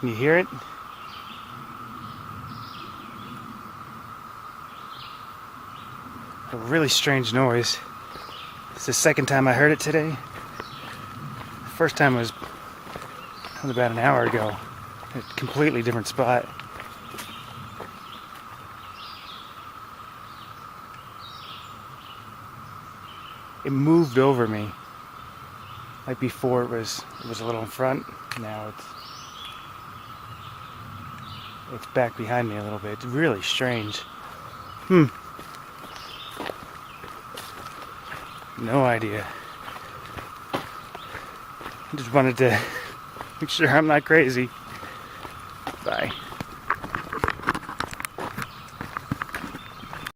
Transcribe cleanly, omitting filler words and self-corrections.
Can you hear it? A really strange noise. It's the second time I heard it today. The first time was about an hour ago. A completely different spot. It moved over me. Like before it was a little in front. Now it's back behind me a little bit. It's really strange. No idea. I just wanted to make sure I'm not crazy. Bye.